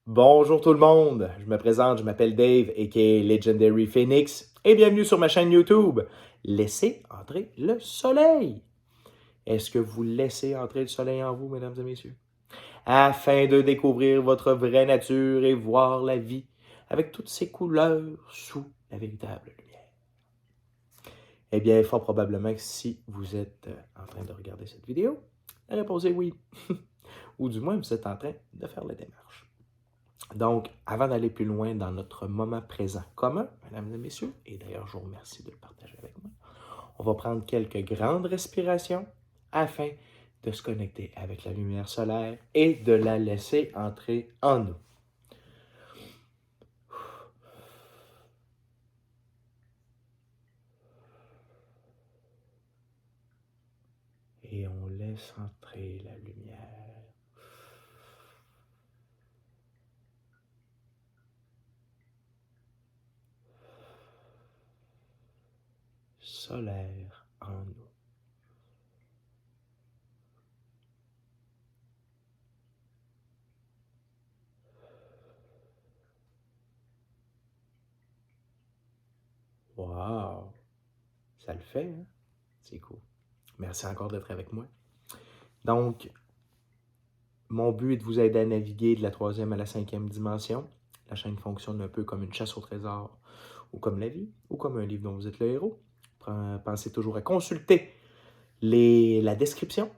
Bonjour tout le monde, je me présente, je m'appelle Dave, aka Legendary Phoenix, et bienvenue sur ma chaîne YouTube. Laissez entrer le soleil. Est-ce que vous laissez entrer le soleil en vous, mesdames et messieurs? Afin de découvrir votre vraie nature et voir la vie avec toutes ses couleurs sous la véritable lumière. Eh bien, fort probablement que si vous êtes en train de regarder cette vidéo, la réponse est oui. Ou du moins, vous êtes en train de faire la démarche. Donc, avant d'aller plus loin dans notre moment présent commun, mesdames et messieurs, et d'ailleurs, je vous remercie de le partager avec moi, on va prendre quelques grandes respirations afin de se connecter avec la lumière solaire et de la laisser entrer en nous. Et on laisse entrer la lumière. Solaire en nous. Wow! Ça le fait, hein? C'est cool. Merci encore d'être avec moi. Donc, mon but est de vous aider à naviguer de la 3e à la 5e dimension. La chaîne fonctionne un peu comme une chasse au trésor, ou comme la vie, ou comme un livre dont vous êtes le héros. Pensez toujours à consulter la description,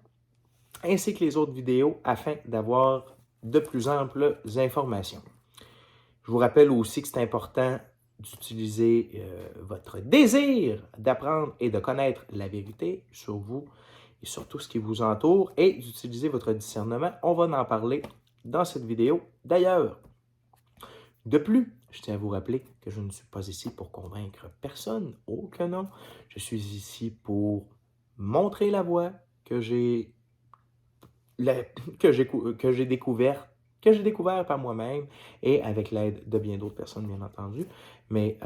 ainsi que les autres vidéos, afin d'avoir de plus amples informations. Je vous rappelle aussi que c'est important d'utiliser votre désir d'apprendre et de connaître la vérité sur vous et sur tout ce qui vous entoure et d'utiliser votre discernement. On va en parler dans cette vidéo. D'ailleurs, de plus, je tiens à vous rappeler que je ne suis pas ici pour convaincre personne, aucun nom. Je suis ici pour montrer la voie que j'ai découverte, que j'ai découvert par moi-même et avec l'aide de bien d'autres personnes, bien entendu. Mais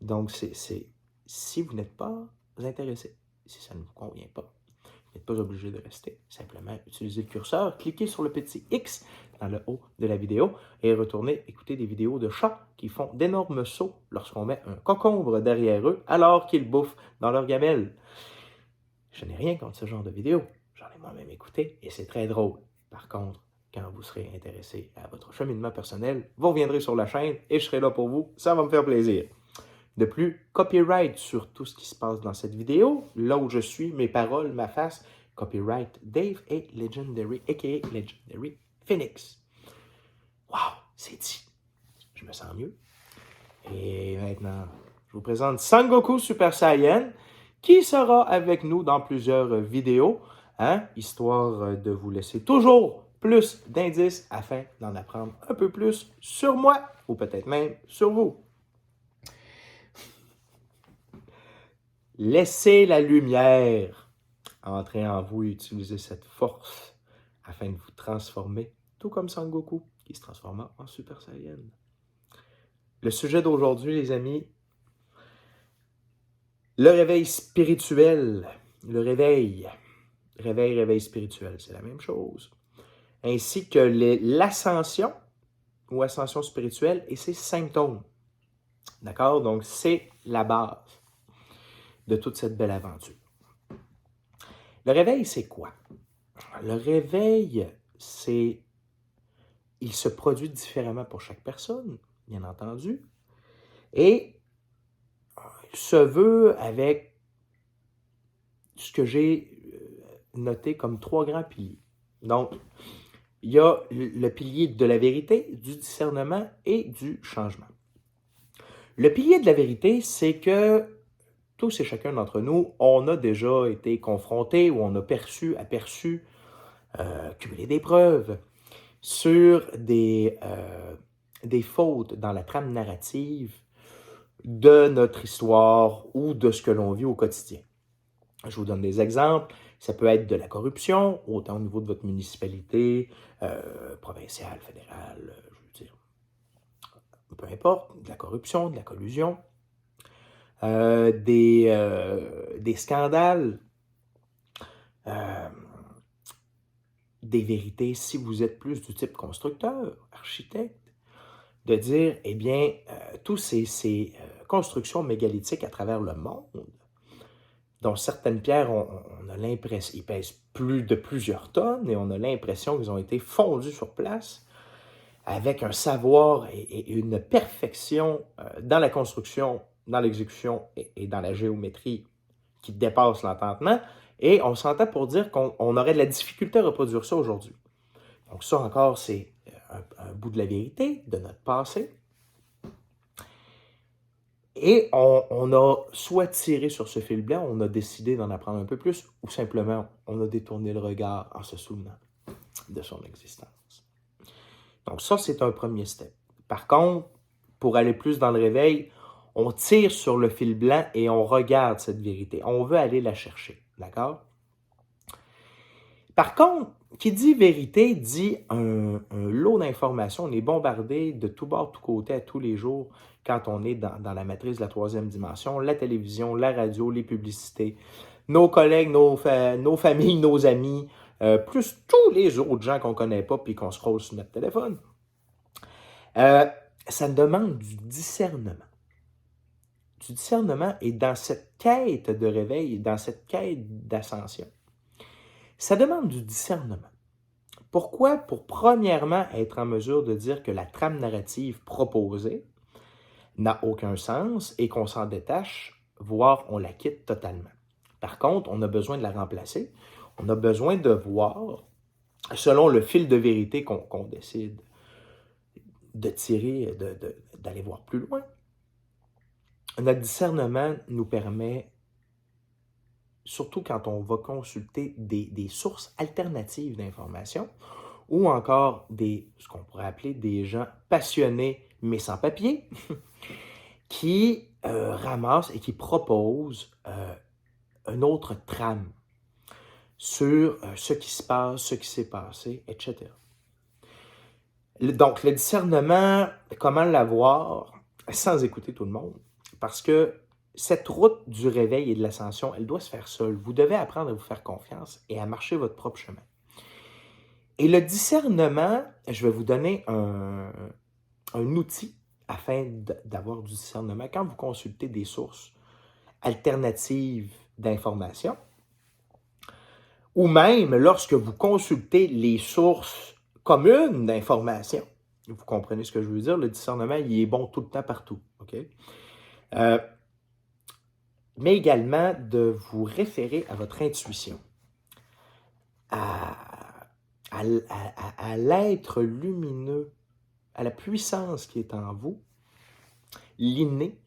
donc, si vous n'êtes pas intéressé, si ça ne vous convient pas, vous n'êtes pas obligé de rester. Simplement, utilisez le curseur, cliquez sur le petit X dans le haut de la vidéo et retournez écouter des vidéos de chats qui font d'énormes sauts lorsqu'on met un concombre derrière eux alors qu'ils bouffent dans leur gamelle. Je n'ai rien contre ce genre de vidéos. J'en ai moi-même écouté et c'est très drôle. Par contre, quand vous serez intéressé à votre cheminement personnel, vous reviendrez sur la chaîne et je serai là pour vous. Ça va me faire plaisir. De plus, copyright sur tout ce qui se passe dans cette vidéo, là où je suis, mes paroles, ma face, copyright Dave et Legendary, a.k.a. Legendary Phoenix. Wow, c'est dit. Je me sens mieux. Et maintenant, je vous présente Sangoku Super Saiyan, qui sera avec nous dans plusieurs vidéos, hein, histoire de vous laisser toujours plus d'indices afin d'en apprendre un peu plus sur moi, ou peut-être même sur vous. Laissez la lumière entrer en vous et utilisez cette force afin de vous transformer, tout comme Sangoku, qui se transforma en Super Saiyan. Le sujet d'aujourd'hui, les amis, le réveil spirituel, le réveil spirituel, c'est la même chose, ainsi que l'ascension ou ascension spirituelle et ses symptômes. D'accord? Donc, c'est la base de toute cette belle aventure. Le réveil, c'est quoi? Le réveil, il se produit différemment pour chaque personne, bien entendu, et il se veut avec ce que j'ai noté comme 3 grands piliers. Donc, il y a le pilier de la vérité, du discernement et du changement. Le pilier de la vérité, c'est que tous et chacun d'entre nous, on a déjà été confrontés ou on a aperçu, cumulé des preuves sur des fautes dans la trame narrative de notre histoire ou de ce que l'on vit au quotidien. Je vous donne des exemples. Ça peut être de la corruption, autant au niveau de votre municipalité, provinciale, fédérale, je veux dire, peu importe, de la corruption, de la collusion, des scandales, des vérités si vous êtes plus du type constructeur, architecte, de dire, eh bien, tous ces constructions mégalithiques à travers le monde, dont certaines pierres, on a l'impression, ils pèsent plus de plusieurs tonnes et on a l'impression qu'ils ont été fondus sur place avec un savoir et une perfection dans la construction, dans l'exécution et dans la géométrie qui dépasse l'entendement. Et on s'entend pour dire qu'on aurait de la difficulté à reproduire ça aujourd'hui. Donc ça encore, c'est un bout de la vérité de notre passé. Et on a soit tiré sur ce fil blanc, on a décidé d'en apprendre un peu plus, ou simplement on a détourné le regard en se souvenant de son existence. Donc ça, c'est un premier step. Par contre, pour aller plus dans le réveil, on tire sur le fil blanc et on regarde cette vérité. On veut aller la chercher, d'accord? Par contre, qui dit vérité dit un lot d'informations. On est bombardé de tous bords, de tous côtés, à tous les jours, quand on est dans la matrice de la troisième dimension, la télévision, la radio, les publicités, nos collègues, nos familles, nos amis, plus tous les autres gens qu'on ne connaît pas puis qu'on scrolle sur notre téléphone. Ça demande du discernement. Du discernement et dans cette quête de réveil, dans cette quête d'ascension, ça demande du discernement. Pourquoi? Pour premièrement être en mesure de dire que la trame narrative proposée n'a aucun sens et qu'on s'en détache, voire on la quitte totalement. Par contre, on a besoin de la remplacer. On a besoin de voir, selon le fil de vérité qu'on décide de tirer, d'aller voir plus loin. Notre discernement nous permet, surtout quand on va consulter des sources alternatives d'informations, ou encore ce qu'on pourrait appeler des gens passionnés mais sans papier, qui ramassent et qui proposent une autre trame sur ce qui se passe, ce qui s'est passé, etc. Donc, le discernement, comment l'avoir sans écouter tout le monde? Parce que cette route du réveil et de l'ascension, elle doit se faire seule. Vous devez apprendre à vous faire confiance et à marcher votre propre chemin. Et le discernement, je vais vous donner un outil afin d'avoir du discernement. Quand vous consultez des sources alternatives d'informations, ou même lorsque vous consultez les sources communes d'informations, vous comprenez ce que je veux dire, le discernement, il est bon tout le temps partout. Okay? Mais également de vous référer à votre intuition, à l'être lumineux, à la puissance qui est en vous, l'inné,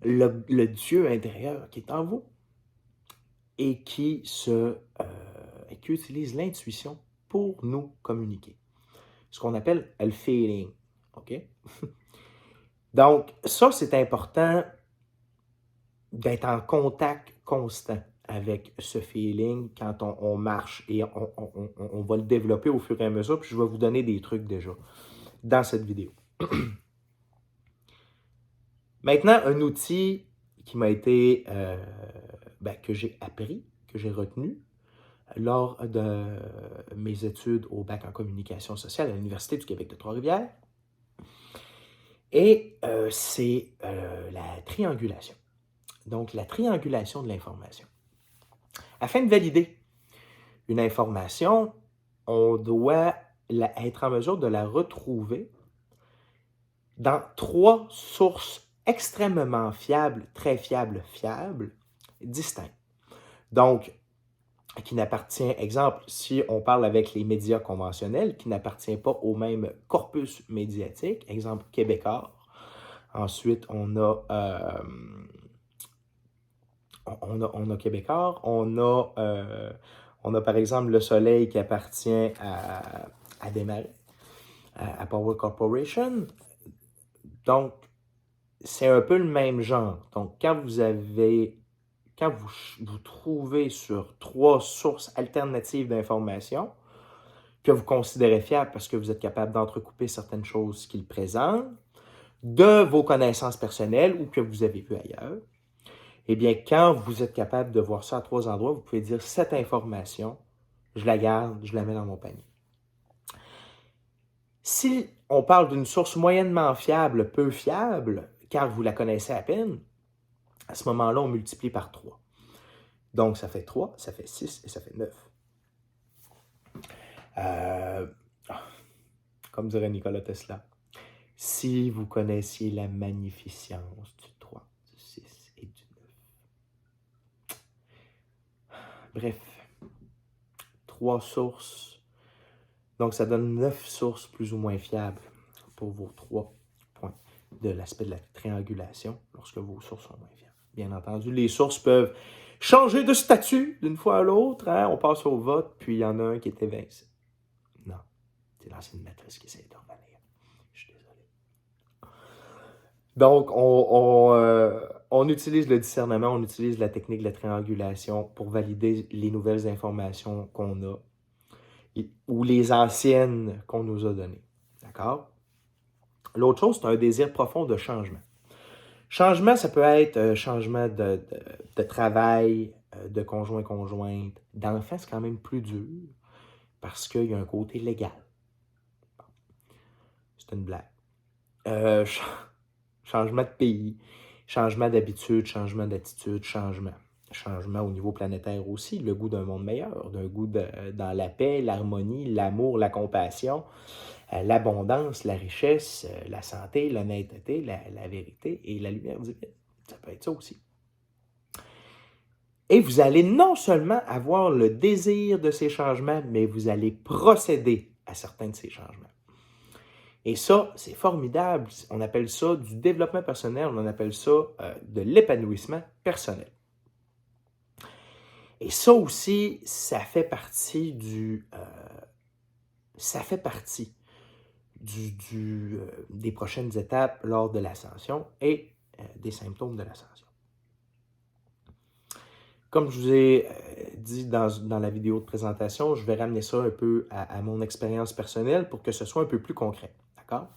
le Dieu intérieur qui est en vous et qui utilise l'intuition pour nous communiquer. Ce qu'on appelle le feeling. OK? Donc, ça, c'est important d'être en contact constant avec ce feeling quand on marche et on va le développer au fur et à mesure, puis je vais vous donner des trucs déjà dans cette vidéo. Maintenant, un outil qui m'a été, que j'ai appris, que j'ai retenu lors de mes études au bac en communication sociale à l'Université du Québec de Trois-Rivières, et c'est la triangulation. Donc, la triangulation de l'information. Afin de valider une information, on doit être en mesure de la retrouver dans 3 sources extrêmement fiables, très fiables, distinctes. Donc, qui n'appartient, exemple, si on parle avec les médias conventionnels, qui n'appartient pas au même corpus médiatique, exemple Québécois. Ensuite, on a Québécois, on a par exemple Le Soleil qui appartient à Desmarais, à Power Corporation. Donc, c'est un peu le même genre. Donc, quand vous trouvez sur 3 sources alternatives d'informations que vous considérez fiables parce que vous êtes capable d'entrecouper certaines choses qu'ils présentent, de vos connaissances personnelles ou que vous avez vues ailleurs, eh bien, quand vous êtes capable de voir ça à 3 endroits, vous pouvez dire cette information, je la garde, je la mets dans mon panier. Si on parle d'une source moyennement fiable, peu fiable, car vous la connaissez à peine, à ce moment-là, on multiplie par 3. Donc, ça fait 3, ça fait 6 et ça fait 9. Comme dirait Nikola Tesla, si vous connaissiez la magnificence du 3, du 6 et du 9. Bref, 3 sources. Donc, ça donne 9 sources plus ou moins fiables pour vos 3 points de l'aspect de la triangulation lorsque vos sources sont moins fiables. Bien entendu, les sources peuvent changer de statut d'une fois à l'autre. Hein? On passe au vote, puis il y en a un qui est évincé. Non, c'est l'ancienne matrice qui essaie de revenir. Je suis désolé. Donc, on utilise le discernement, on utilise la technique de la triangulation pour valider les nouvelles informations qu'on a ou les anciennes qu'on nous a données. D'accord? L'autre chose, c'est un désir profond de changement. Changement, ça peut être changement de travail, de conjoint-conjointe, d'enfant, c'est quand même plus dur parce qu'il y a un côté légal. Bon. C'est une blague. Changement de pays, changement d'habitude, changement d'attitude, changement. Changement au niveau planétaire aussi, le goût d'un monde meilleur, d'un goût dans la paix, l'harmonie, l'amour, la compassion, l'abondance, la richesse, la santé, l'honnêteté, la vérité et la lumière divine. Ça peut être ça aussi. Et vous allez non seulement avoir le désir de ces changements, mais vous allez procéder à certains de ces changements. Et ça, c'est formidable. On appelle ça du développement personnel, on appelle ça de l'épanouissement personnel. Et ça aussi, ça fait partie des prochaines étapes lors de l'ascension et des symptômes de l'ascension. Comme je vous ai dit dans la vidéo de présentation, je vais ramener ça un peu à mon expérience personnelle pour que ce soit un peu plus concret. D'accord?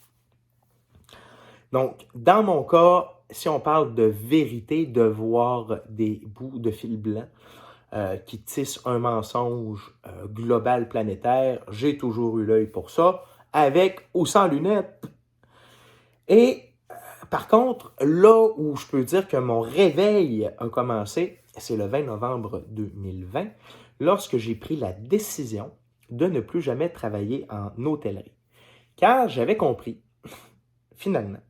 Donc, dans mon cas, si on parle de vérité, de voir des bouts de fil blanc qui tissent un mensonge global planétaire, j'ai toujours eu l'œil pour ça, avec ou sans lunettes. Et par contre, là où je peux dire que mon réveil a commencé, c'est le 20 novembre 2020, lorsque j'ai pris la décision de ne plus jamais travailler en hôtellerie. Car j'avais compris, finalement,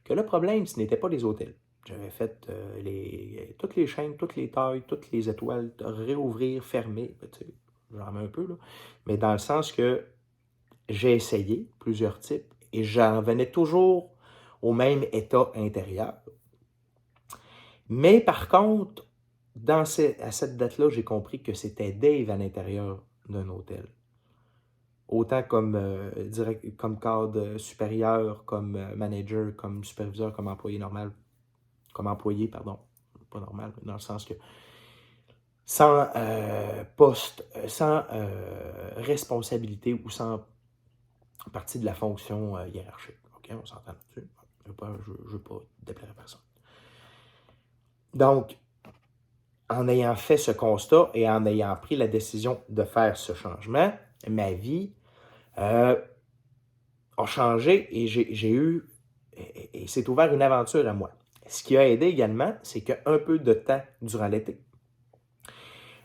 que le problème, ce n'était pas les hôtels. J'avais fait toutes les chaînes, toutes les tailles, toutes les étoiles, réouvrir, fermer, j'en mets un peu, là, mais dans le sens que j'ai essayé plusieurs types et j'en venais toujours au même état intérieur. Mais par contre, à cette date-là, j'ai compris que c'était Dave à l'intérieur d'un hôtel. Autant comme cadre supérieur, comme manager, comme superviseur, comme employé normal. Comme employé, pardon. Pas normal, dans le sens que sans poste, sans responsabilité ou sans partie de la fonction hiérarchique. OK, on s'entend là-dessus. Je ne veux pas déplaire à personne. Donc, en ayant fait ce constat et en ayant pris la décision de faire ce changement, ma vie a changé et j'ai eu, et s'est ouvert une aventure à moi. Ce qui a aidé également, c'est qu'un peu de temps durant l'été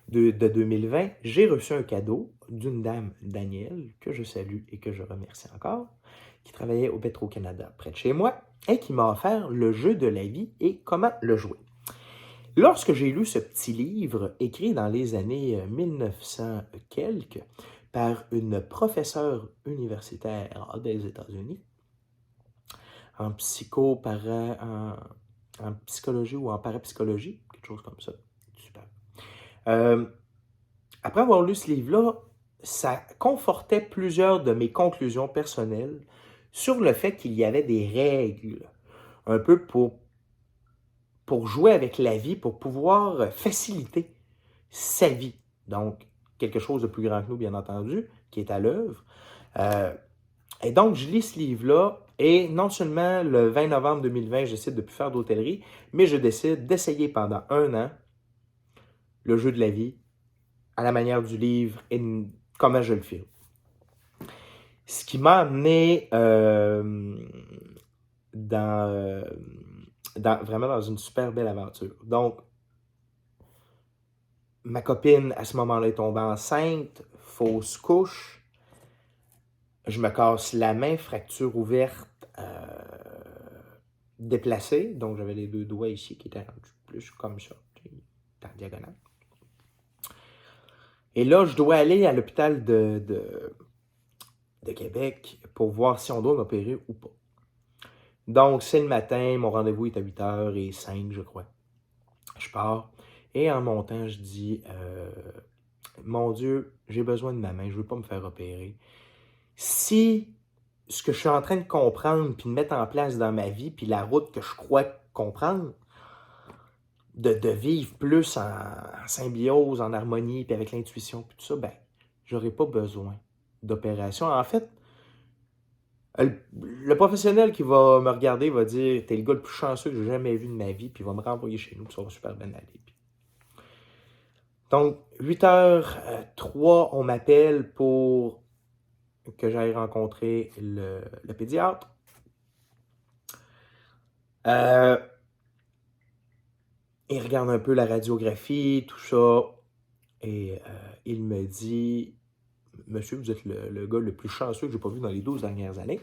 de 2020, j'ai reçu un cadeau d'une dame, Danielle, que je salue et que je remercie encore, qui travaillait au Petro-Canada près de chez moi et qui m'a offert le jeu de la vie et comment le jouer. Lorsque j'ai lu ce petit livre écrit dans les années 1900 quelques par une professeure universitaire des États-Unis en psychologie ou en parapsychologie, quelque chose comme ça. Super. Après avoir lu ce livre-là, ça confortait plusieurs de mes conclusions personnelles sur le fait qu'il y avait des règles un peu pour jouer avec la vie, pour pouvoir faciliter sa vie. Donc, quelque chose de plus grand que nous, bien entendu, qui est à l'œuvre. Et donc, je lis ce livre-là, et non seulement le 20 novembre 2020, je décide de ne plus faire d'hôtellerie, mais je décide d'essayer pendant 1 an le jeu de la vie à la manière du livre et comment je le file. Ce qui m'a amené dans, vraiment dans une super belle aventure. Donc, ma copine, à ce moment-là, est tombée enceinte, fausse couche. Je me casse la main, fracture ouverte, déplacée. Donc, j'avais les 2 doigts ici qui étaient rendus plus comme ça, en diagonale. Et là, je dois aller à l'hôpital de Québec pour voir si on doit m'opérer ou pas. Donc, c'est le matin, mon rendez-vous est à 8h05, je crois. Je pars et en montant, je dis mon Dieu, j'ai besoin de ma main, je ne veux pas me faire opérer. Si ce que je suis en train de comprendre puis de mettre en place dans ma vie, puis la route que je crois comprendre, de vivre plus en symbiose, en harmonie, puis avec l'intuition, puis tout ça, ben, j'aurais pas besoin d'opération. En fait, le professionnel qui va me regarder va dire t'es le gars le plus chanceux que j'ai jamais vu de ma vie, puis il va me renvoyer chez nous, puis ça va super bien aller. Donc, 8h03, on m'appelle pour que j'aille rencontrer le pédiatre. Il regarde un peu la radiographie, tout ça, et il me dit monsieur, vous êtes le gars le plus chanceux que j'ai pas vu dans les 12 dernières années.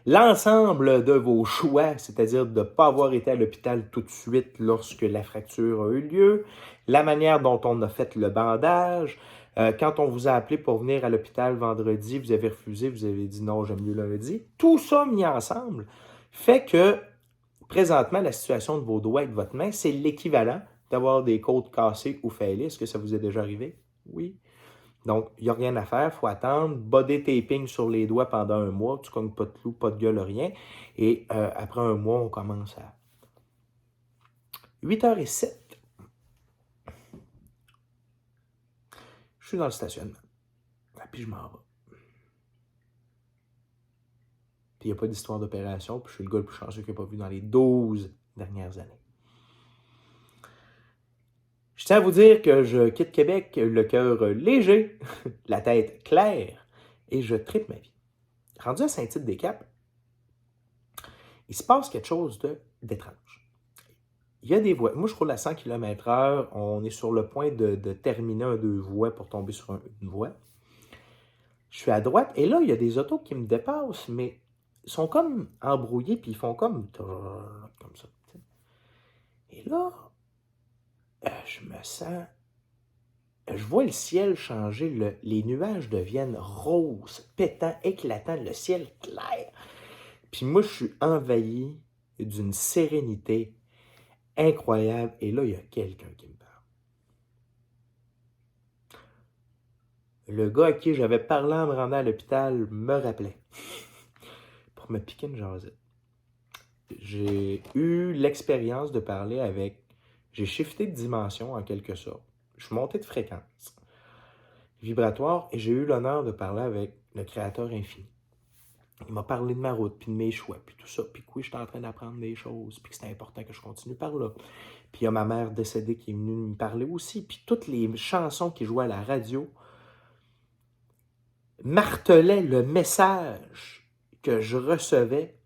L'ensemble de vos choix, c'est-à-dire de ne pas avoir été à l'hôpital tout de suite lorsque la fracture a eu lieu, la manière dont on a fait le bandage, quand on vous a appelé pour venir à l'hôpital vendredi, vous avez refusé, vous avez dit non, j'aime mieux lundi. Tout ça mis ensemble fait que présentement, la situation de vos doigts et de votre main, c'est l'équivalent d'avoir des côtes cassées ou fêlées. Est-ce que ça vous est déjà arrivé? Oui. Donc, il n'y a rien à faire, il faut attendre. Body taping sur les doigts pendant 1 mois. Tu cognes pas de clou, pas de gueule, rien. Et après 1 mois, on commence à 8h07. Je suis dans le stationnement. Puis je m'en vais. Puis il n'y a pas d'histoire d'opération. Puis je suis le gars le plus chanceux qu'il n'y a pas vu dans les 12 dernières années. Je tiens à vous dire que je quitte Québec, le cœur léger, la tête claire, et je tripe ma vie. Rendu à Saint-Tite-des-Caps, il se passe quelque chose d'étrange. Il y a des voies. Moi, je roule à 100 km/h. On est sur le point de terminer un 2 voies pour tomber sur une voie. Je suis à droite, et là, il y a des autos qui me dépassent, mais ils sont comme embrouillés, puis ils font comme ça. Et là, je me sens... Je vois le ciel changer, les nuages deviennent roses, pétants, éclatants, le ciel clair. Puis moi, je suis envahi d'une sérénité incroyable. Et là, il y a quelqu'un qui me parle. Le gars à qui j'avais parlé en me rendant à l'hôpital me rappelait pour me piquer une jasette. J'ai eu l'expérience de parler avec... J'ai shifté de dimension en quelque sorte. Je suis monté de fréquence vibratoire et j'ai eu l'honneur de parler avec le Créateur infini. Il m'a parlé de ma route, puis de mes choix, puis tout ça. Puis que oui, j'étais en train d'apprendre des choses, puis que c'était important que je continue par là. Puis il y a ma mère décédée qui est venue me parler aussi. Puis toutes les chansons qui jouaient à la radio martelaient le message que je recevais.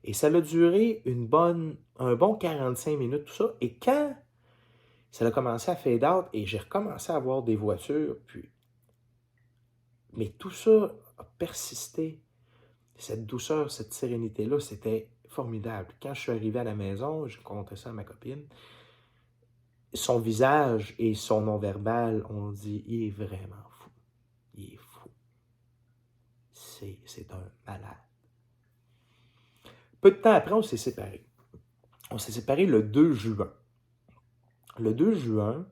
Et ça a duré un bon 45 minutes, tout ça. Et quand ça a commencé à fade out, et j'ai recommencé à avoir des voitures, puis... Mais tout ça a persisté. Cette douceur, cette sérénité-là, c'était formidable. Quand je suis arrivé à la maison, j'ai conté ça à ma copine. Son visage et son non-verbal ont dit « Il est vraiment fou. Il est fou. C'est un malade. » Peu de temps après, on s'est séparés. On s'est séparés le 2 juin. Le 2 juin,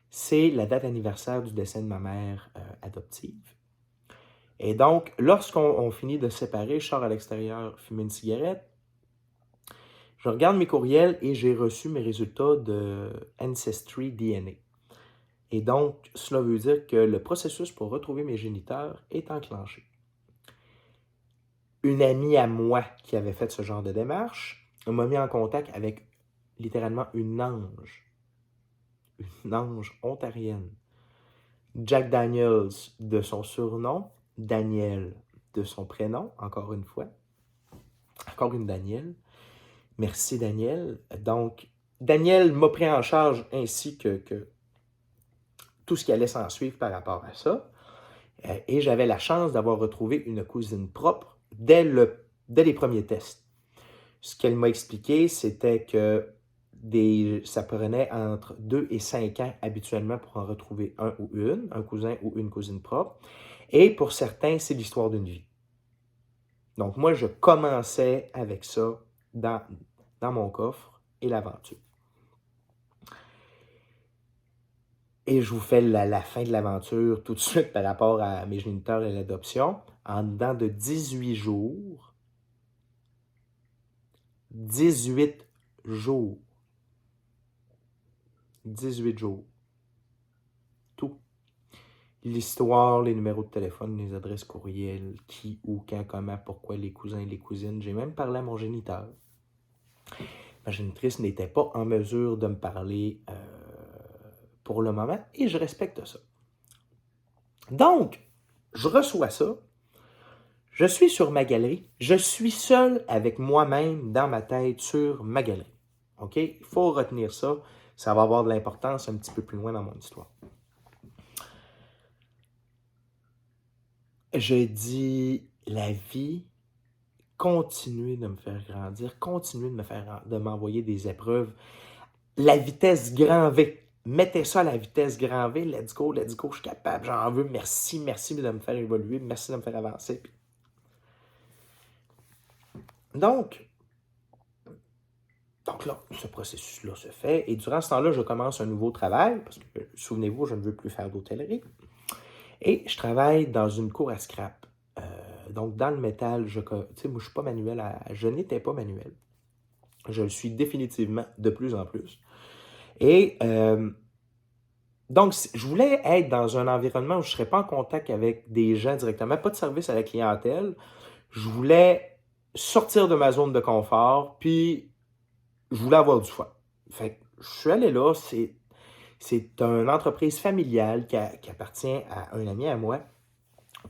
c'est la date anniversaire du décès de ma mère adoptive. Et donc, lorsqu'on finit de se séparer, je sors à l'extérieur fumer une cigarette. Je regarde mes courriels et j'ai reçu mes résultats de Ancestry DNA. Et donc, cela veut dire que le processus pour retrouver mes géniteurs est enclenché. Une amie à moi qui avait fait ce genre de démarche m'a mis en contact avec littéralement une ange une ange ontarienne. Jack Daniels de son surnom, Daniel de son prénom, encore une fois. Encore une Danielle. Merci Daniel. Donc, Daniel m'a pris en charge ainsi que tout ce qui allait s'en suivre par rapport à ça. Et j'avais la chance d'avoir retrouvé une cousine propre dès les premiers tests. Ce qu'elle m'a expliqué, c'était que ça prenait entre 2 et 5 ans habituellement pour en retrouver un cousin ou une cousine propre. Et pour certains, c'est l'histoire d'une vie. Donc moi, je commençais avec ça dans mon coffre et l'aventure. Et je vous fais la fin de l'aventure tout de suite par rapport à mes géniteurs et l'adoption. En dedans de 18 jours, 18 jours, 18 jours, tout. L'histoire, les numéros de téléphone, les adresses courriel, qui, où, quand, comment, pourquoi, les cousins et les cousines. J'ai même parlé à mon géniteur. Ma génitrice n'était pas en mesure de me parler pour le moment et je respecte ça. Donc, je reçois ça. Je suis sur ma galerie. Je suis seul avec moi-même dans ma tête sur ma galerie. OK? Il faut retenir ça. Ça va avoir de l'importance un petit peu plus loin dans mon histoire. Je dis, la vie, continuez de me faire grandir, continuez de m'envoyer des épreuves. La vitesse grand V. Mettez ça à la vitesse grand V. Let's go, je suis capable, j'en veux. Merci de me faire évoluer, merci de me faire avancer. Donc là, ce processus-là se fait. Et durant ce temps-là, je commence un nouveau travail, parce que, souvenez-vous, je ne veux plus faire d'hôtellerie. Et je travaille dans une cour à scrap. Donc, dans le métal, tu sais, moi, je ne suis pas manuel. Je n'étais pas manuel. Je le suis définitivement de plus en plus. Et donc, je voulais être dans un environnement où je ne serais pas en contact avec des gens directement, pas de service à la clientèle. Je voulais sortir de ma zone de confort, puis je voulais avoir du fun. Fait que je suis allé là, c'est une entreprise familiale qui appartient à un ami à moi.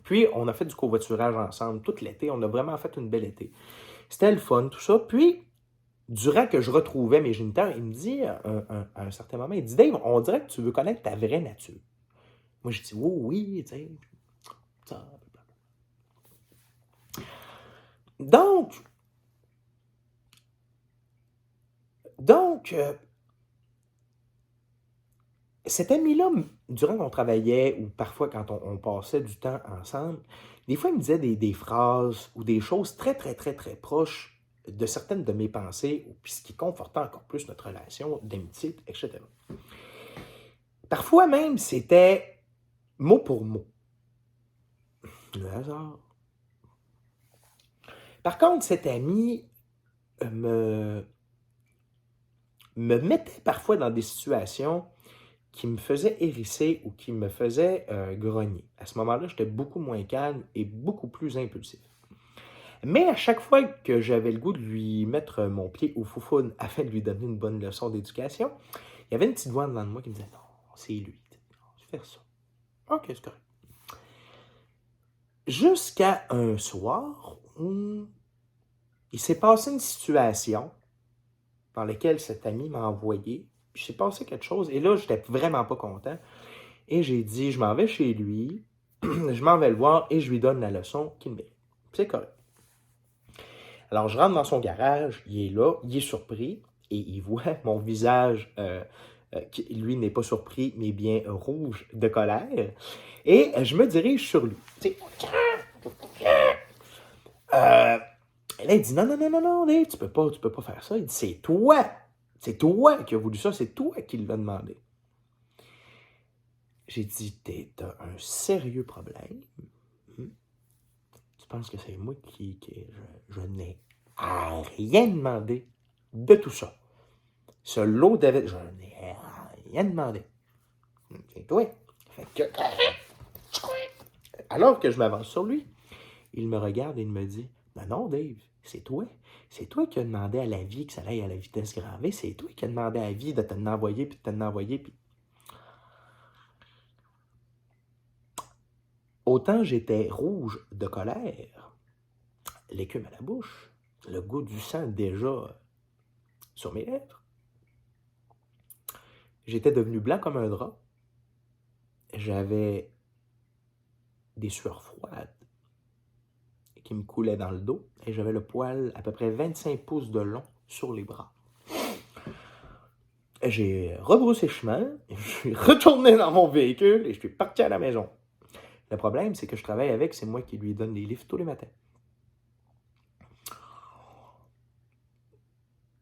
Puis, on a fait du covoiturage ensemble tout l'été. On a vraiment fait une belle été. C'était le fun, tout ça. Puis, durant que je retrouvais mes géniteurs, il me dit, à un certain moment, il dit, Dave, on dirait que tu veux connaître ta vraie nature. Moi, je dis, oh, oui, tu sais. Ça. Donc, cet ami-là, durant qu'on travaillait ou parfois quand on passait du temps ensemble, des fois, il me disait des phrases ou des choses très, très, très, très proches de certaines de mes pensées, puis ce qui confortait encore plus notre relation d'amitié, etc. Parfois même, c'était mot pour mot. Le hasard. Par contre, cet ami me mettait parfois dans des situations qui me faisaient hérisser ou qui me faisaient grogner. À ce moment-là, j'étais beaucoup moins calme et beaucoup plus impulsif. Mais à chaque fois que j'avais le goût de lui mettre mon pied au foufoune afin de lui donner une bonne leçon d'éducation, il y avait une petite voix devant moi qui me disait « Non, c'est lui. Tu fais ça. OK, c'est correct. » Jusqu'à un soir où il s'est passé une situation dans laquelle cet ami m'a envoyé. Puis il s'est passé quelque chose et là, j'étais vraiment pas content. Et j'ai dit, je m'en vais chez lui, je m'en vais le voir et je lui donne la leçon qu'il mérite. C'est correct. Alors, je rentre dans son garage, il est là, il est surpris et il voit mon visage qui, lui, n'est pas surpris, mais bien rouge de colère. Et je me dirige sur lui. Là, il dit, non, Dave, tu peux pas faire ça. Il dit, c'est toi qui as voulu ça, c'est toi qui l'as demandé. J'ai dit, t'as un sérieux problème. Tu penses que c'est moi qui je n'ai rien demandé de tout ça. Ce lot d'avec, je n'ai rien demandé. C'est toi. Fait que, alors que je m'avance sur lui, il me regarde et il me dit, non, Dave, c'est toi. C'est toi qui as demandé à la vie que ça aille à la vitesse grand V. C'est toi qui as demandé à la vie de te l'envoyer, puis de te l'envoyer, puis autant j'étais rouge de colère, l'écume à la bouche, le goût du sang déjà sur mes lèvres. J'étais devenu blanc comme un drap. J'avais des sueurs froides qui me coulaient dans le dos et j'avais le poil à peu près 25 pouces de long sur les bras. J'ai rebroussé chemin, je suis retourné dans mon véhicule et je suis parti à la maison. Le problème, c'est que je travaille avec, c'est moi qui lui donne des livres tous les matins.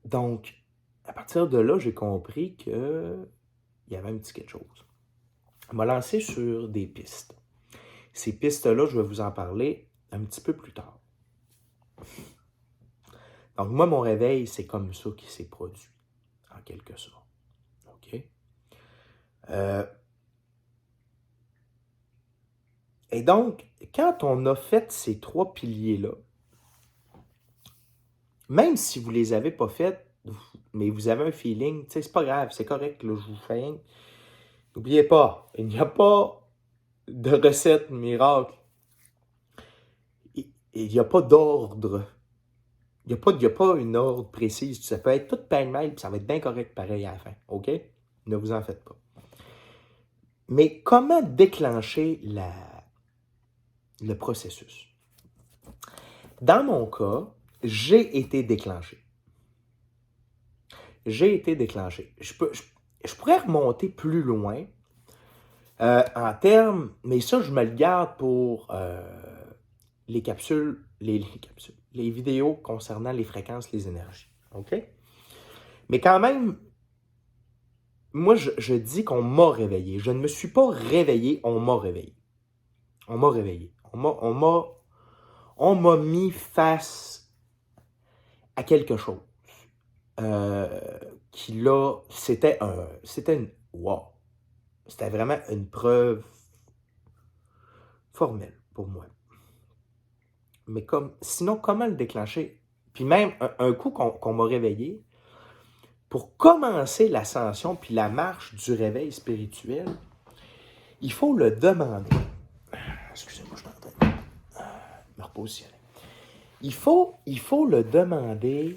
Donc, à partir de là, j'ai compris qu'il y avait un petit quelque chose. On m'a lancé sur des pistes. Ces pistes-là, je vais vous en parler un petit peu plus tard. Donc, moi, mon réveil, c'est comme ça qui s'est produit, en quelque sorte. OK? Et donc, quand on a fait ces 3 piliers-là, même si vous ne les avez pas faits, mais vous avez un feeling, tu sais, c'est pas grave, c'est correct, là, je vous fais rien. N'oubliez pas, il n'y a pas de recette miracle. Il n'y a pas d'ordre. Il n'y a pas une ordre précise. Ça peut être tout pêle-mêle, puis ça va être bien correct pareil à la fin. OK? Ne vous en faites pas. Mais comment déclencher le processus? Dans mon cas, j'ai été déclenché. J'ai été déclenché. Je pourrais remonter plus loin en termes, mais ça, je me le garde pour les capsules, les vidéos concernant les fréquences, les énergies. OK? Mais quand même, moi, je dis qu'on m'a réveillé. Je ne me suis pas réveillé, on m'a réveillé. On m'a réveillé. On m'a mis face à quelque chose. Qui là, c'était une... Wow! C'était vraiment une preuve formelle pour moi. Mais sinon, comment le déclencher? Puis même, un coup qu'on m'a réveillé, pour commencer l'ascension puis la marche du réveil spirituel, il faut le demander. Excusez-moi, je suis en train de me repositionner. Il faut le demander.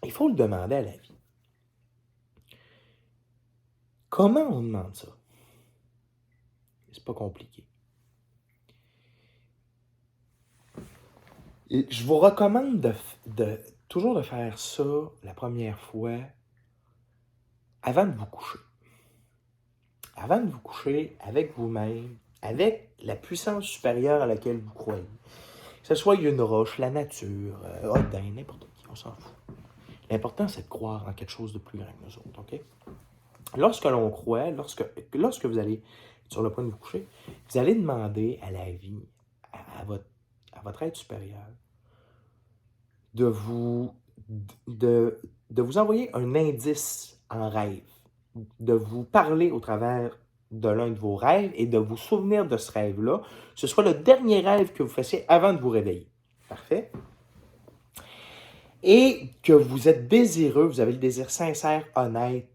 Il faut le demander à la vie. Comment on demande ça? C'est pas compliqué. Et je vous recommande toujours de faire ça la première fois avant de vous coucher. Avant de vous coucher avec vous-même, avec la puissance supérieure à laquelle vous croyez. Que ce soit une roche, la nature, Odin, n'importe qui, on s'en fout. L'important, c'est de croire en quelque chose de plus grand que nous autres, OK? Lorsque l'on croit, lorsque vous allez être sur le point de vous coucher, vous allez demander à la vie, à votre être supérieur, de vous envoyer un indice en rêve, de vous parler au travers de l'un de vos rêves et de vous souvenir de ce rêve-là. Ce soit le dernier rêve que vous fassiez avant de vous réveiller. Parfait? Et que vous êtes désireux, vous avez le désir sincère, honnête,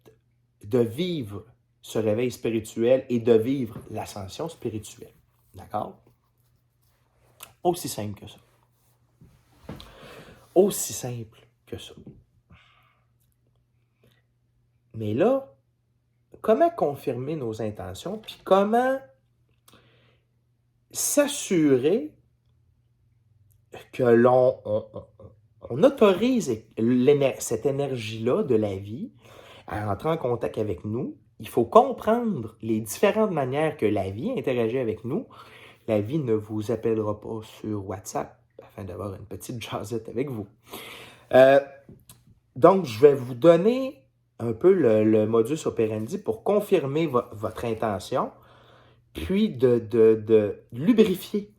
de vivre ce réveil spirituel et de vivre l'ascension spirituelle. D'accord? Aussi simple que ça. Aussi simple que ça. Mais là, comment confirmer nos intentions, puis comment s'assurer que on autorise cette énergie-là de la vie à entrer en contact avec nous. Il faut comprendre les différentes manières que la vie interagit avec nous. La vie ne vous appellera pas sur WhatsApp afin d'avoir une petite jasette avec vous. Donc, je vais vous donner un peu le modus operandi pour confirmer votre intention, puis de lubrifier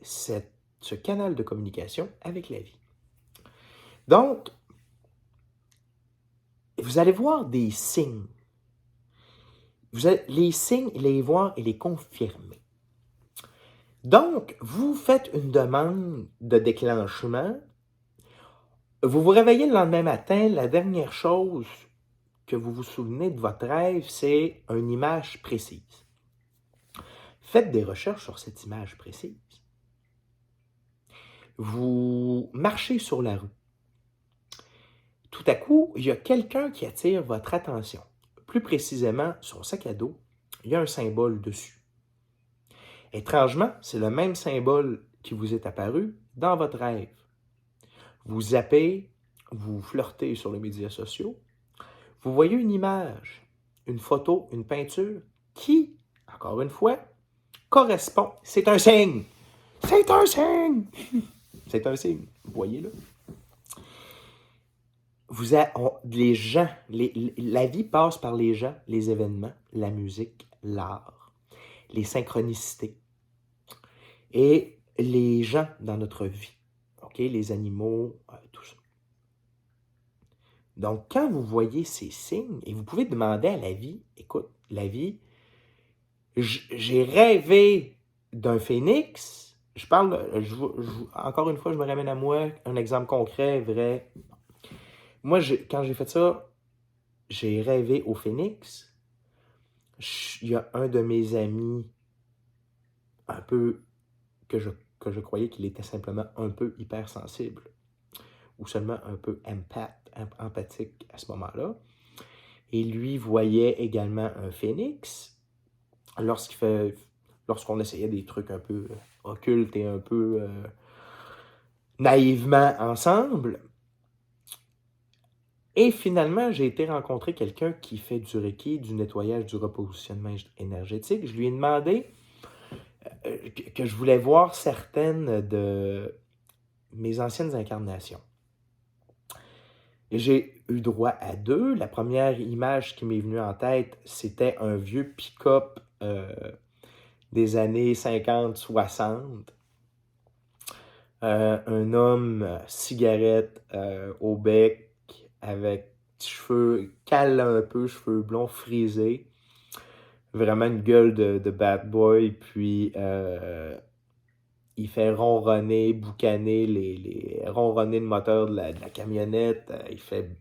ce canal de communication avec la vie. Donc, vous allez voir des signes. Vous allez les signes, les voir et les confirmer. Donc, vous faites une demande de déclenchement. Vous vous réveillez le lendemain matin, la dernière chose que vous vous souvenez de votre rêve, c'est une image précise. Faites des recherches sur cette image précise. Vous marchez sur la rue. Tout à coup, il y a quelqu'un qui attire votre attention. Plus précisément, son sac à dos, il y a un symbole dessus. Étrangement, c'est le même symbole qui vous est apparu dans votre rêve. Vous zappez, vous flirtez sur les médias sociaux, vous voyez une image, une photo, une peinture qui, encore une fois, correspond. C'est un signe. C'est un signe. C'est un signe. Voyez-le. Les gens, la vie passe par les gens, les événements, la musique, l'art, les synchronicités et les gens dans notre vie. OK? Les animaux, tout ça. Donc, quand vous voyez ces signes, et vous pouvez demander à la vie, écoute, la vie, j'ai rêvé d'un phénix. Encore une fois, je me ramène à moi, un exemple concret, vrai. Moi, quand j'ai fait ça, j'ai rêvé au phénix. Il y a un de mes amis, un peu, que je croyais qu'il était simplement un peu hypersensible, ou seulement un peu empathique à ce moment-là. Et lui voyait également un phénix lorsqu'on essayait des trucs un peu occultes et un peu naïvement ensemble. Et finalement, j'ai été rencontrer quelqu'un qui fait du Reiki, du nettoyage, du repositionnement énergétique. Je lui ai demandé que je voulais voir certaines de mes anciennes incarnations. Et j'ai eu droit à 2. La première image qui m'est venue en tête, c'était un vieux pick-up des années 50-60. Un homme, cigarette au bec, avec cheveux cales un peu, cheveux blonds frisés. Vraiment une gueule de bad boy. Puis il fait ronronner, boucaner, ronronner le moteur de la camionnette. Il fait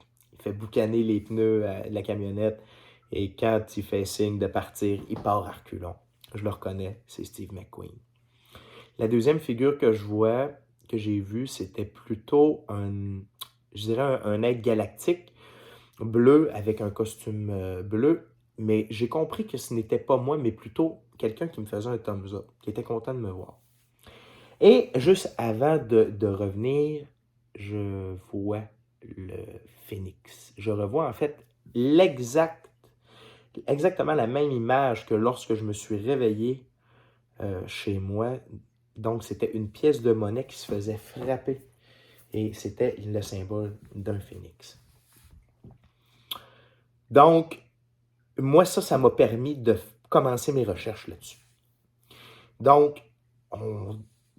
boucaner les pneus de la camionnette. Et quand il fait signe de partir, il part à reculons. Je le reconnais, c'est Steve McQueen. La deuxième figure que j'ai vue, c'était plutôt un être galactique, bleu, avec un costume bleu. Mais j'ai compris que ce n'était pas moi, mais plutôt quelqu'un qui me faisait un thumbs up, qui était content de me voir. Et juste avant de revenir, je vois le phénix. Je revois en fait exactement la même image que lorsque je me suis réveillé chez moi. Donc, c'était une pièce de monnaie qui se faisait frapper. Et c'était le symbole d'un phénix. Donc, moi, ça m'a permis de commencer mes recherches là-dessus. Donc,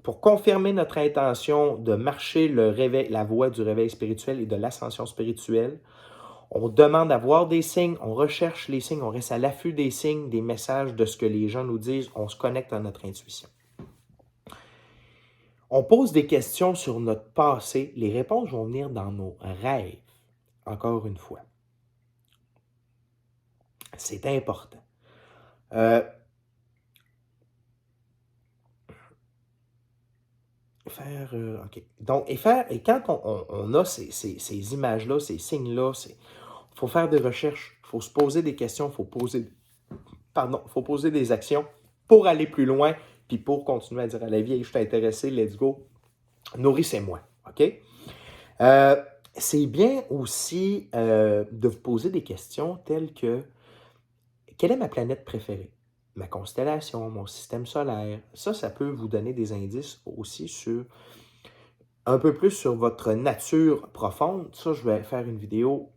pour confirmer notre intention de marcher la voie du réveil spirituel et de l'ascension spirituelle, on demande à voir des signes, on recherche les signes, on reste à l'affût des signes, des messages, de ce que les gens nous disent, on se connecte à notre intuition. On pose des questions sur notre passé, les réponses vont venir dans nos rêves, encore une fois. C'est important. OK. Donc, et quand on a ces images-là, ces signes-là, il faut faire des recherches, il faut se poser des questions, il faut poser des actions pour aller plus loin, puis pour continuer à dire à la vie, hey, je suis intéressé, let's go, nourrissez-moi, OK? C'est bien aussi de vous poser des questions telles que, quelle est ma planète préférée? Ma constellation, mon système solaire. Ça peut vous donner des indices aussi sur un peu plus sur votre nature profonde. Ça, je vais faire une vidéo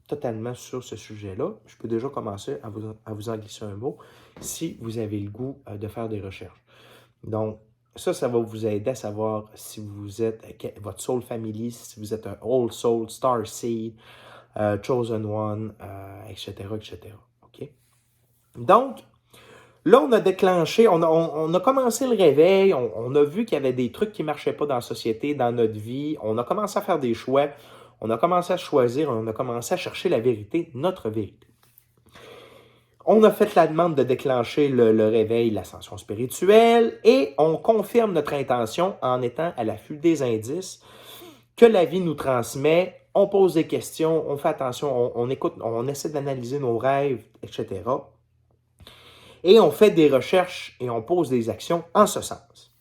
totalement sur ce sujet-là. Je peux déjà commencer à vous en glisser un mot si vous avez le goût de faire des recherches. Donc, ça va vous aider à savoir si vous êtes votre Soul Family, si vous êtes un Old Soul, Star Seed, Chosen One, etc., etc. OK? Donc, là, on a déclenché, on a commencé le réveil, on a vu qu'il y avait des trucs qui ne marchaient pas dans la société, dans notre vie, on a commencé à faire des choix, on a commencé à choisir, on a commencé à chercher la vérité, notre vérité. On a fait la demande de déclencher le réveil, l'ascension spirituelle, et on confirme notre intention en étant à l'affût des indices que la vie nous transmet. On pose des questions, on fait attention, on écoute, on essaie d'analyser nos rêves, etc. Et on fait des recherches et on pose des actions en ce sens.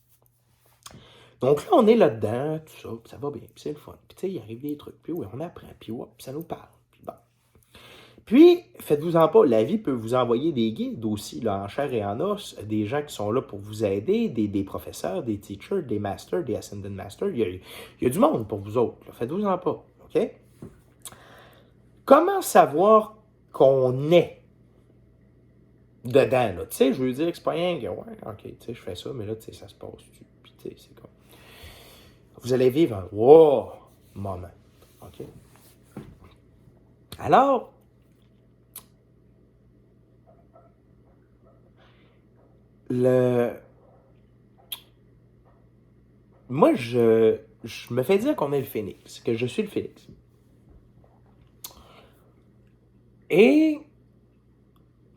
Donc là, on est là-dedans, tout ça, puis ça va bien, puis c'est le fun. Puis tu sais, il arrive des trucs, puis oui, on apprend, puis ouais, puis ça nous parle. Puis, faites-vous-en pas, la vie peut vous envoyer des guides aussi, là, en chair et en os, des gens qui sont là pour vous aider, des professeurs, des teachers, des masters, des ascended masters. Il y a du monde pour vous autres. Faites-vous-en pas. OK? Comment savoir qu'on est dedans, là? Tu sais, je veux dire que c'est pas rien que, ouais, OK, tu sais, je fais ça, mais là, tu sais, ça se passe. Puis, tu sais, c'est comme. Vous allez vivre un wow moment. OK? Alors, moi, je me fais dire qu'on est le phénix, que je suis le phénix. Et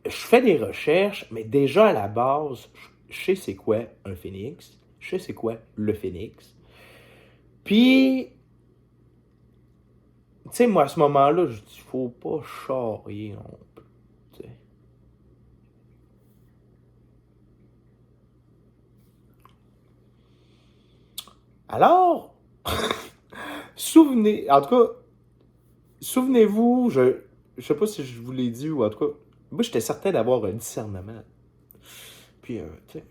je fais des recherches, mais déjà à la base, je sais c'est quoi un phénix, je sais c'est quoi le phénix. Puis, tu sais, moi, à ce moment-là, je dis, faut pas charrier non plus, tu sais. Alors, en tout cas, souvenez-vous, je sais pas si je vous l'ai dit ou en tout cas, moi, j'étais certain d'avoir un discernement. Puis, tu sais,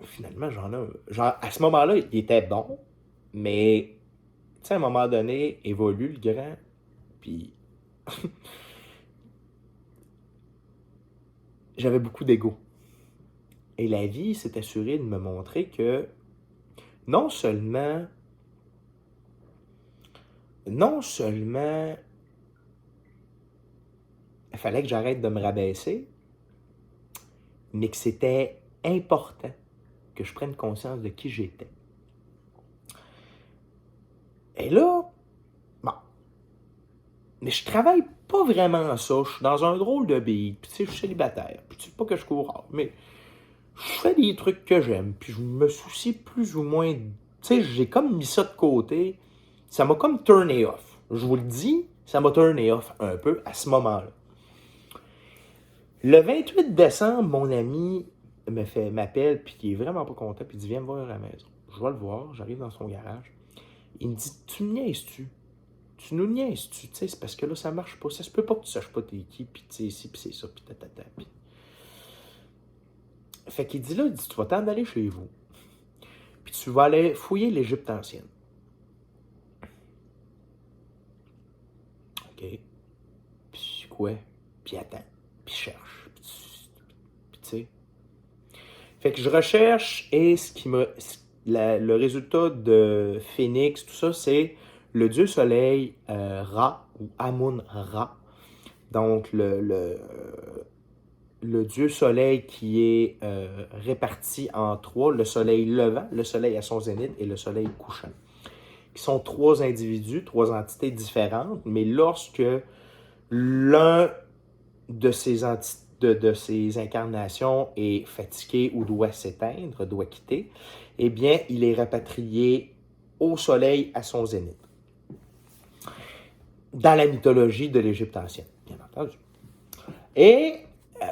finalement, genre, à ce moment-là, il était bon, mais, tu sais, à un moment donné, évolue le grand, puis j'avais beaucoup d'ego. Et la vie s'est assurée de me montrer que non seulement, non seulement il fallait que j'arrête de me rabaisser, mais que c'était important que je prenne conscience de qui j'étais. Et là, bon, mais je travaille pas vraiment à ça. Je suis dans un drôle de beat, puis tu sais, je suis célibataire, puis tu sais pas que je cours hard, mais je fais des trucs que j'aime, puis je me soucie plus ou moins, tu sais, j'ai comme mis ça de côté, ça m'a comme turné off. Je vous le dis, ça m'a turné off un peu à ce moment-là. Le 28 décembre, mon ami m'appelle, puis il est vraiment pas content, puis il dit, viens me voir à la maison. Je vais le voir, j'arrive dans son garage. Il me dit, tu me niaises-tu? Tu nous niaises-tu? Tu sais, c'est parce que là, ça marche pas. Ça se peut pas que tu saches pas t'es qui, puis tu sais, ici, puis c'est ça, puis tatata. Puis... Fait qu'il dit là, il dit, tu vas t'en aller chez vous, puis tu vas aller fouiller l'Égypte ancienne. OK? Puis quoi? Puis attends, puis cherche, puis tu sais. Fait que je recherche et le résultat de Phénix, tout ça, c'est le dieu soleil Ra ou Amun-Ra. Donc le dieu soleil qui est réparti en trois, le soleil levant, le soleil à son zénith et le soleil couchant. Qui sont trois individus, trois entités différentes, mais lorsque l'un de ces de ces incarnations est fatigué ou doit s'éteindre, doit quitter, eh bien, il est rapatrié au soleil à son zénith. Dans la mythologie de l'Égypte ancienne, bien entendu. Et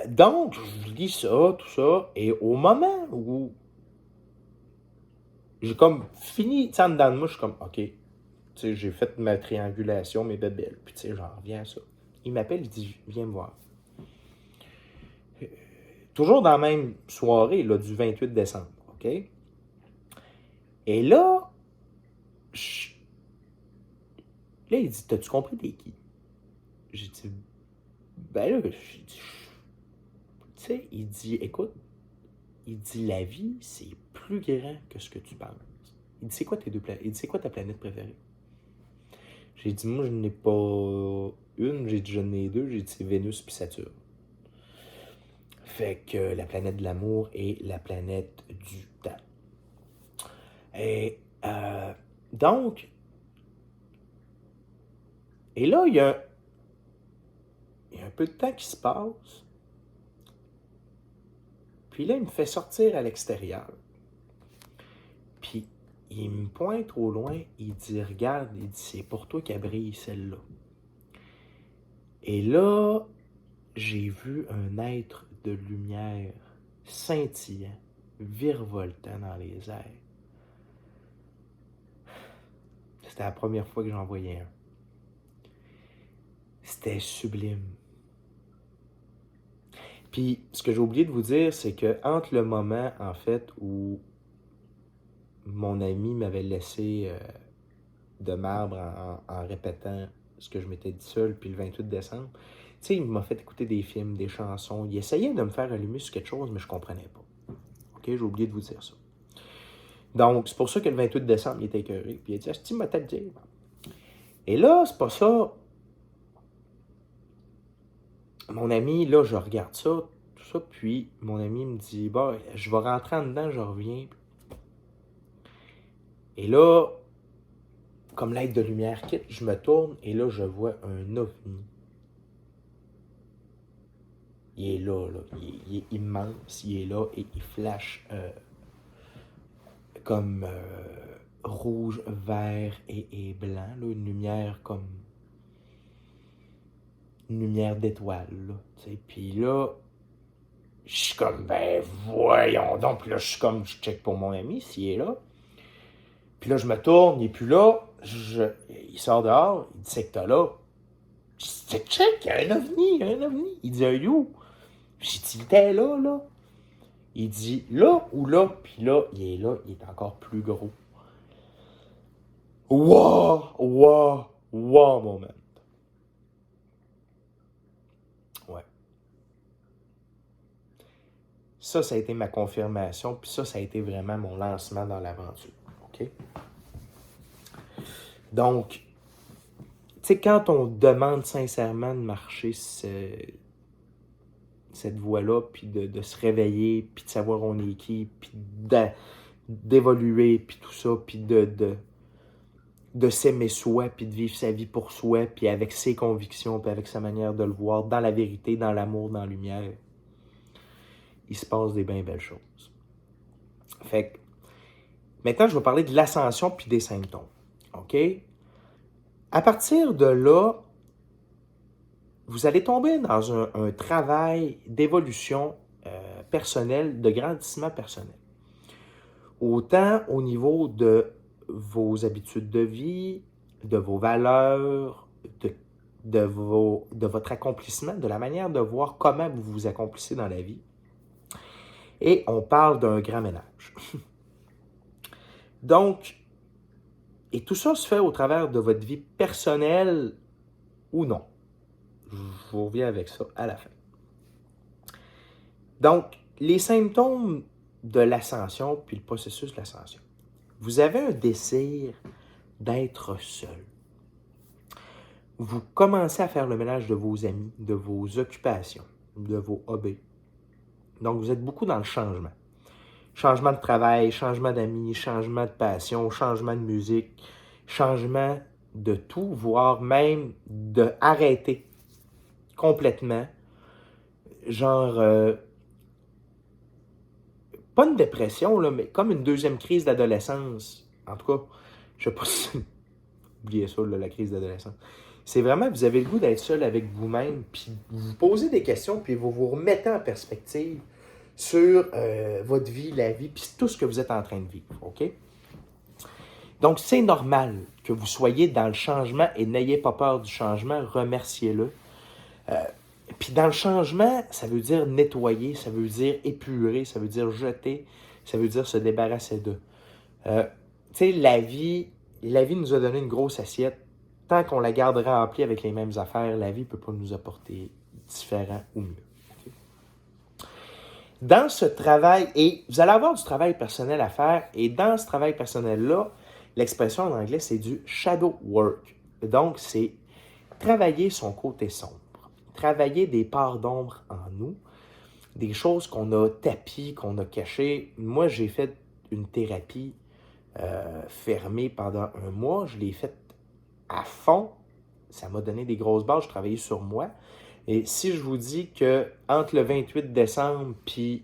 donc, je lis ça, tout ça, et au moment où j'ai comme fini, tu sais, en dedans de moi, je suis comme, OK, tu sais, j'ai fait ma triangulation, mes bébelles, puis tu sais, j'en reviens à ça. Il m'appelle, il dit, viens me voir. Toujours dans la même soirée, là, du 28 décembre, OK? Et là, là, il dit, t'as-tu compris t'es qui? J'ai dit, ben là, j'ai dit, tu sais, il dit, écoute, il dit, la vie, c'est plus grand que ce que tu penses. Il dit, c'est quoi tes deux planètes? Il dit, c'est quoi ta planète préférée? J'ai dit, moi, je n'ai pas une, j'ai dit, j'en ai deux, j'ai dit, c'est Vénus puis Saturne. Fait que la planète de l'amour et la planète du temps. Et donc, et là, il y a un peu de temps qui se passe. Puis là, il me fait sortir à l'extérieur. Puis il me pointe au loin, il dit, regarde, il dit, c'est pour toi qu'elle brille celle-là. Et là, j'ai vu un être de lumière scintillant, virevoltant dans les airs. C'était la première fois que j'en voyais un. C'était sublime. Puis, ce que j'ai oublié de vous dire, c'est que entre le moment, en fait, où mon ami m'avait laissé de marbre en répétant ce que je m'étais dit seul, puis le 28 décembre, tu sais, il m'a fait écouter des films, des chansons. Il essayait de me faire allumer sur quelque chose, mais je comprenais pas. OK? J'ai oublié de vous dire ça. Donc, c'est pour ça que le 28 décembre, il était écœuré. Puis il a dit, Asti, m'a peut-être dit. Et là, c'est pas ça. Mon ami, là, je regarde ça, tout ça, puis mon ami me dit, bah, je vais rentrer en dedans, je reviens. Et là, comme l'être de lumière quitte, je me tourne et là, je vois un ovni. Il est là. Il est immense, il est là et il flash comme rouge, vert et blanc, là, une lumière comme une lumière d'étoile, là, tu sais. Puis là, je suis comme, ben voyons donc. Puis là, je suis comme, je check pour mon ami s'il est là. Puis là, je me tourne, il n'est plus là. Il sort dehors, il dit, c'est que t'as là. Je dis, check, il y a un ovni. Il dit, un you. J'ai dit, il était là. Il dit, là ou là. Puis là, il est encore plus gros. Wow, moment. Ouais. Ça a été ma confirmation, puis ça a été vraiment mon lancement dans l'aventure. OK? Donc, tu sais, quand on demande sincèrement de marcher cette voie-là, puis de se réveiller, puis de savoir on est qui, puis d'évoluer, puis tout ça, puis de s'aimer soi, puis de vivre sa vie pour soi, puis avec ses convictions, puis avec sa manière de le voir, dans la vérité, dans l'amour, dans la lumière, il se passe des bien belles choses. Fait que, maintenant, je vais parler de l'ascension puis des symptômes. OK? À partir de là, vous allez tomber dans un travail d'évolution personnelle, de grandissement personnel. Autant au niveau de vos habitudes de vie, de vos valeurs, de votre accomplissement, de la manière de voir comment vous vous accomplissez dans la vie. Et on parle d'un grand ménage. Donc, et tout ça se fait au travers de votre vie personnelle ou non. Je vous reviens avec ça à la fin. Donc, les symptômes de l'ascension puis le processus de l'ascension. Vous avez un désir d'être seul. Vous commencez à faire le ménage de vos amis, de vos occupations, de vos hobbies. Donc, vous êtes beaucoup dans le changement. Changement de travail, changement d'amis, changement de passion, changement de musique, changement de tout, voire même d'arrêter complètement. Genre, pas une dépression, là, mais comme une deuxième crise d'adolescence. En tout cas, je sais pas si... Oubliez ça, là, la crise d'adolescence. C'est vraiment, vous avez le goût d'être seul avec vous-même, puis vous posez des questions, puis vous vous remettez en perspective sur votre vie, la vie, puis tout ce que vous êtes en train de vivre, OK? Donc, c'est normal que vous soyez dans le changement et n'ayez pas peur du changement, remerciez-le. Puis dans le changement, ça veut dire nettoyer, ça veut dire épurer, ça veut dire jeter, ça veut dire se débarrasser d'eux. Tu sais, la vie nous a donné une grosse assiette. Tant qu'on la garde remplie avec les mêmes affaires, la vie ne peut pas nous apporter différent ou mieux. Dans ce travail, et vous allez avoir du travail personnel à faire, et dans ce travail personnel-là, l'expression en anglais, c'est du shadow work. Donc, c'est travailler son côté sombre, travailler des parts d'ombre en nous, des choses qu'on a tapies, qu'on a cachées. Moi, j'ai fait une thérapie fermée pendant 1 mois. Je l'ai faite à fond. Ça m'a donné des grosses bases. Je travaillais sur moi. Et si je vous dis que entre le 28 décembre puis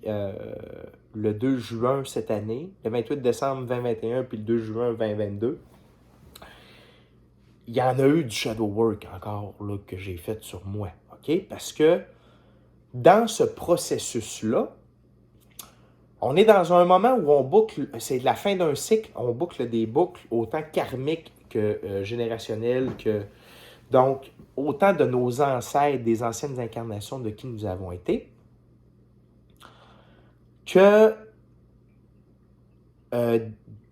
le 2 juin cette année, le 28 décembre 2021 puis le 2 juin 2022, il y en a eu du shadow work encore là, que j'ai fait sur moi. OK? Parce que dans ce processus-là, on est dans un moment où on boucle, c'est la fin d'un cycle, on boucle des boucles autant karmiques que générationnelles, donc autant de nos ancêtres, des anciennes incarnations de qui nous avons été, que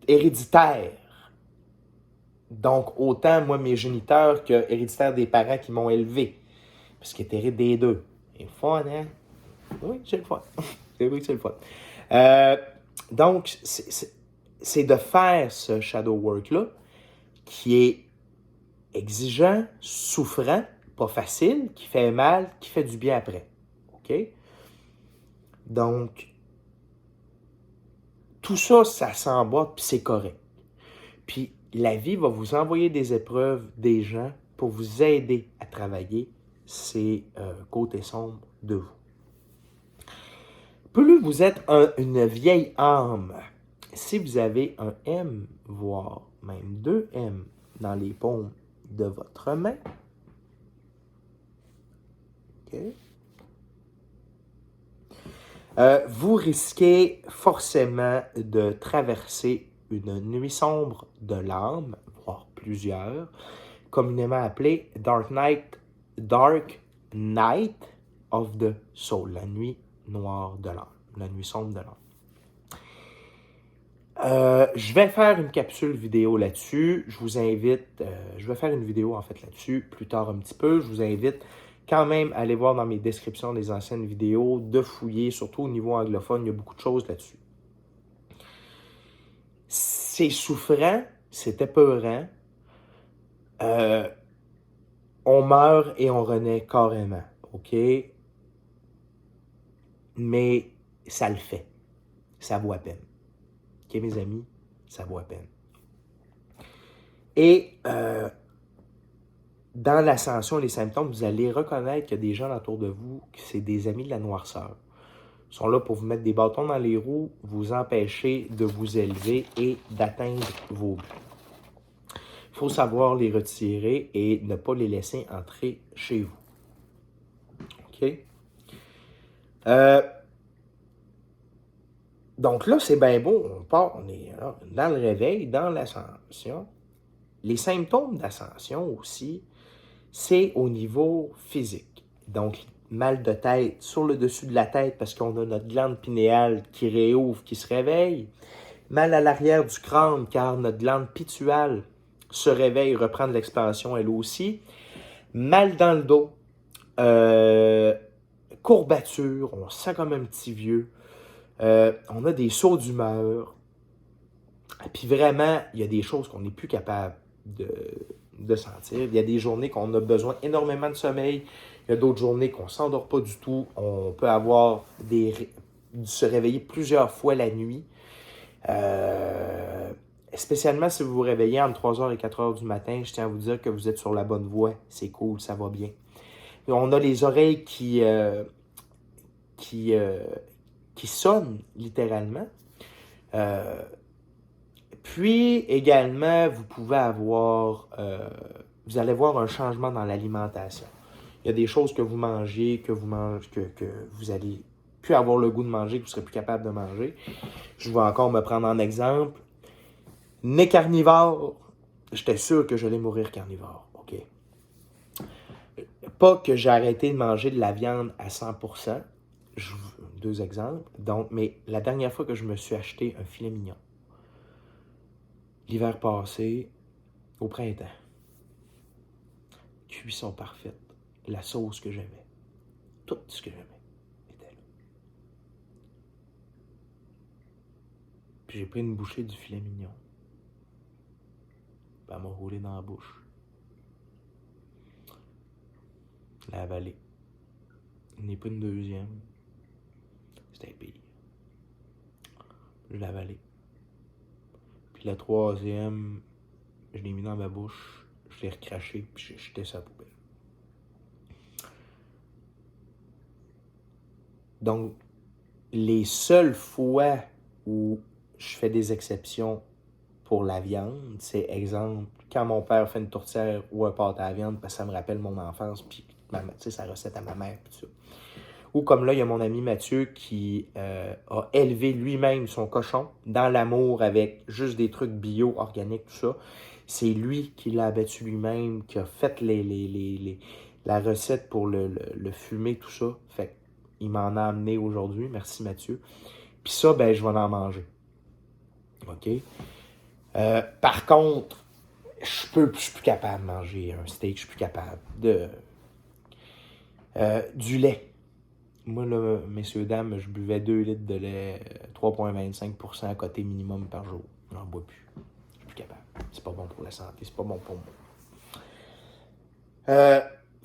héréditaires. Donc autant moi mes géniteurs que héréditaires des parents qui m'ont élevé, parce qu'ils étaient des deux. C'est le fun, hein? Oui, c'est le fun. C'est vrai que c'est le fun. Donc, c'est de faire ce shadow work-là qui est exigeant, souffrant, pas facile, qui fait mal, qui fait du bien après. OK? Donc, tout ça, ça s'en va, puis c'est correct. Puis, la vie va vous envoyer des épreuves, des gens, pour vous aider à travailler ces côtés sombres de vous. Plus vous êtes une vieille âme, si vous avez un M, voire même 2 M dans les paumes de votre main, okay, vous risquez forcément de traverser une nuit sombre de l'âme, voire plusieurs, communément appelée Dark Night of the Soul, la nuit noire de l'âme, la nuit sombre de l'âme. Je vais faire une capsule vidéo là-dessus. Je vous invite, je vais faire une vidéo en fait là-dessus plus tard un petit peu. Je vous invite quand même à aller voir dans mes descriptions des anciennes vidéos, de fouiller, surtout au niveau anglophone, il y a beaucoup de choses là-dessus. C'est souffrant, c'est épeurant. On meurt et on renaît carrément, OK? Mais ça le fait. Ça vaut à peine. OK, mes amis? Ça vaut à peine. Et dans l'ascension, les symptômes, vous allez reconnaître qu'il y a des gens autour de vous, que c'est des amis de la noirceur. Ils sont là pour vous mettre des bâtons dans les roues, vous empêcher de vous élever et d'atteindre vos buts. Il faut savoir les retirer et ne pas les laisser entrer chez vous. OK? Donc là, c'est bien beau, on est dans le réveil, dans l'ascension. Les symptômes d'ascension aussi, c'est au niveau physique. Donc, mal de tête sur le dessus de la tête parce qu'on a notre glande pinéale qui réouvre, qui se réveille. Mal à l'arrière du crâne car notre glande pituale se réveille, reprend de l'expansion elle aussi. Mal dans le dos. Courbature, on se sent comme un petit vieux. On a des sauts d'humeur. Et puis vraiment, il y a des choses qu'on n'est plus capable de sentir. Il y a des journées qu'on a besoin énormément de sommeil. Il y a d'autres journées qu'on ne s'endort pas du tout. On peut avoir se réveiller plusieurs fois la nuit. Spécialement si vous vous réveillez entre 3h et 4h du matin, je tiens à vous dire que vous êtes sur la bonne voie. C'est cool, ça va bien. Et on a les oreilles qui sonnent littéralement. Puis également, vous pouvez avoir, vous allez voir un changement dans l'alimentation. Il y a des choses que vous mangez, que vous allez plus avoir le goût de manger, que vous ne serez plus capable de manger. Je vais encore me prendre en exemple. Né carnivore, j'étais sûr que j'allais mourir carnivore. OK. Pas que j'ai arrêté de manger de la viande à 100%. Deux exemples. Donc, mais la dernière fois que je me suis acheté un filet mignon, l'hiver passé, au printemps, cuisson parfaite, la sauce que j'aimais, tout ce que j'aimais était là. Puis j'ai pris une bouchée du filet mignon. Puis elle m'a roulé dans la bouche. Je l'ai avalé. Il n'y a pas une deuxième. C'était pire. Je l'ai avalé. Puis la troisième, je l'ai mis dans ma bouche, je l'ai recraché, puis j'ai jeté sa poubelle. Donc, les seules fois où je fais des exceptions pour la viande, c'est exemple, quand mon père fait une tourtière ou un pâte à la viande, parce que ça me rappelle mon enfance, puis sa recette à ma mère, puis tout ça. Ou comme là, il y a mon ami Mathieu qui a élevé lui-même son cochon dans l'amour avec juste des trucs bio, organiques, tout ça. C'est lui qui l'a abattu lui-même, qui a fait la recette pour le fumer, tout ça. Fait il m'en a amené aujourd'hui. Merci Mathieu. Puis ça, ben, je vais en manger. OK? Par contre, je suis plus capable de manger un steak, je suis plus capable du lait. Moi, là, messieurs, dames, je buvais 2 litres de lait, 3,25% à côté minimum par jour. J'en bois plus. Je suis plus capable. C'est pas bon pour la santé, c'est pas bon pour moi.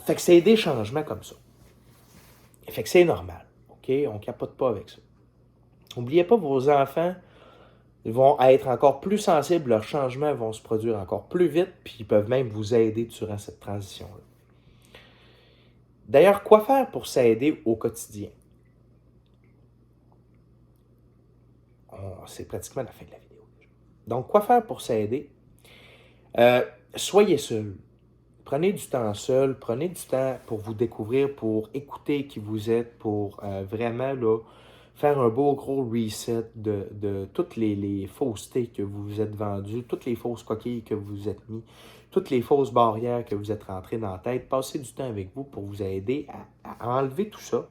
Fait que c'est des changements comme ça. Fait que c'est normal. OK? On capote pas avec ça. N'oubliez pas, vos enfants vont être encore plus sensibles, leurs changements vont se produire encore plus vite, puis ils peuvent même vous aider durant cette transition-là. D'ailleurs, quoi faire pour s'aider au quotidien? C'est pratiquement la fin de la vidéo. Donc, quoi faire pour s'aider? Soyez seul. Prenez du temps seul, prenez du temps pour vous découvrir, pour écouter qui vous êtes, pour vraiment là, faire un beau gros reset de toutes les faussetés que vous vous êtes vendues, toutes les fausses coquilles que vous vous êtes mis, toutes les fausses barrières que vous êtes rentrées dans la tête. Passez du temps avec vous pour vous aider à enlever tout ça,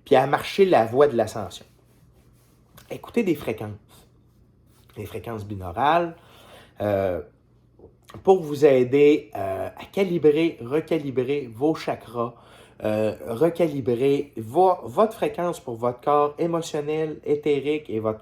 puis à marcher la voie de l'ascension. Écoutez des fréquences binaurales, pour vous aider à calibrer, recalibrer vos chakras, recalibrer votre fréquence pour votre corps émotionnel, éthérique et votre